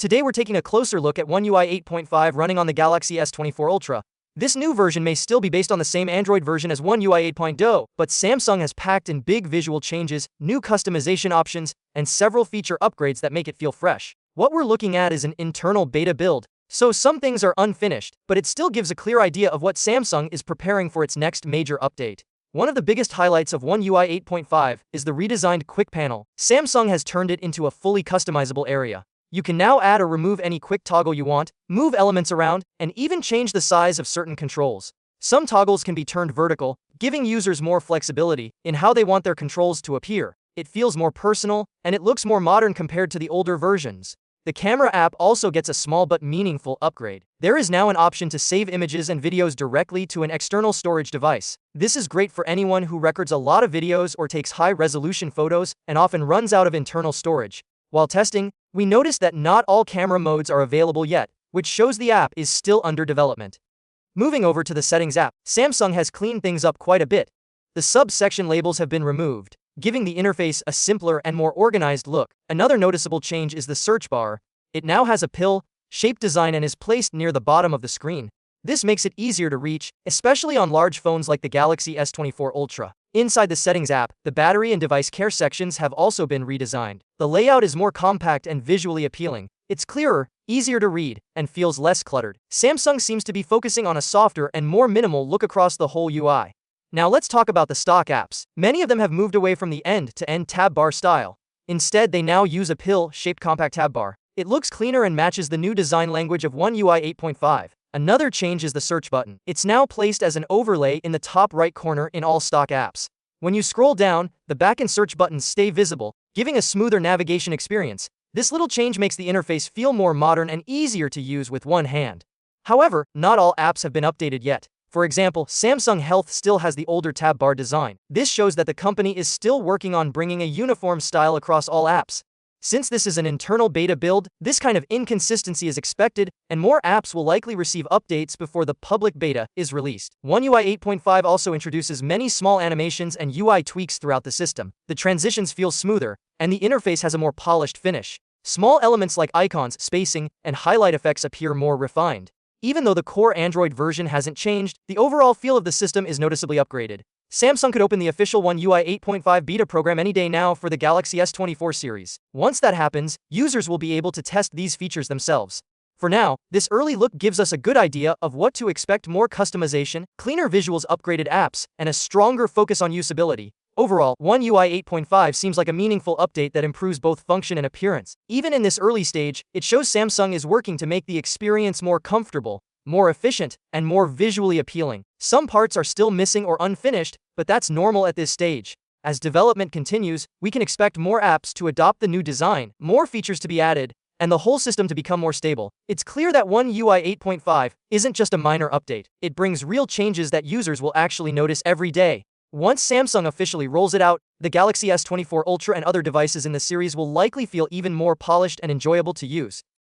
Today we're taking a closer look at One UI 8.5 running on the Galaxy S24 Ultra. This new version may still be based on the same Android version as One UI 8.0, but Samsung has packed in big visual changes, new customization options, and several feature upgrades that make it feel fresh. What we're looking at is an internal beta build, so some things are unfinished, but it still gives a clear idea of what Samsung is preparing for its next major update. One of the biggest highlights of One UI 8.5 is the redesigned Quick Panel. Samsung has turned it into a fully customizable area. You can now add or remove any quick toggle you want, move elements around, and even change the size of certain controls. Some toggles can be turned vertical, giving users more flexibility in how they want their controls to appear. It feels more personal, and it looks more modern compared to the older versions. The camera app also gets a small but meaningful upgrade. There is now an option to save images and videos directly to an external storage device. This is great for anyone who records a lot of videos or takes high-resolution photos and often runs out of internal storage. While testing, we noticed that not all camera modes are available yet, which shows the app is still under development. Moving over to the Settings app, Samsung has cleaned things up quite a bit. The subsection labels have been removed, giving the interface a simpler and more organized look. Another noticeable change is the search bar. It now has a pill-shaped design and is placed near the bottom of the screen. This makes it easier to reach, especially on large phones like the Galaxy S24 Ultra. Inside the Settings app, the battery and device care sections have also been redesigned. The layout is more compact and visually appealing. It's clearer, easier to read, and feels less cluttered. Samsung seems to be focusing on a softer and more minimal look across the whole UI. Now let's talk about the stock apps. Many of them have moved away from the end-to-end tab bar style. Instead, they now use a pill-shaped compact tab bar. It looks cleaner and matches the new design language of One UI 8.5. Another change is the search button. It's now placed as an overlay in the top right corner in all stock apps. When you scroll down, the back and search buttons stay visible, giving a smoother navigation experience. This little change makes the interface feel more modern and easier to use with one hand. However, not all apps have been updated yet. For example, Samsung Health still has the older tab bar design. This shows that the company is still working on bringing a uniform style across all apps. Since this is an internal beta build, this kind of inconsistency is expected, and more apps will likely receive updates before the public beta is released. One UI 8.5 also introduces many small animations and UI tweaks throughout the system. The transitions feel smoother, and the interface has a more polished finish. Small elements like icons, spacing, and highlight effects appear more refined. Even though the core Android version hasn't changed, the overall feel of the system is noticeably upgraded. Samsung could open the official One UI 8.5 beta program any day now for the Galaxy S24 series. Once that happens, users will be able to test these features themselves. For now, this early look gives us a good idea of what to expect: more customization, cleaner visuals, upgraded apps, and a stronger focus on usability. Overall, One UI 8.5 seems like a meaningful update that improves both function and appearance. Even in this early stage, it shows Samsung is working to make the experience more comfortable, more efficient, and more visually appealing. Some parts are still missing or unfinished, but that's normal at this stage. As development continues, we can expect more apps to adopt the new design, more features to be added, and the whole system to become more stable. It's clear that One UI 8.5 isn't just a minor update. It brings real changes that users will actually notice every day. Once Samsung officially rolls it out, the Galaxy S24 Ultra and other devices in the series will likely feel even more polished and enjoyable to use.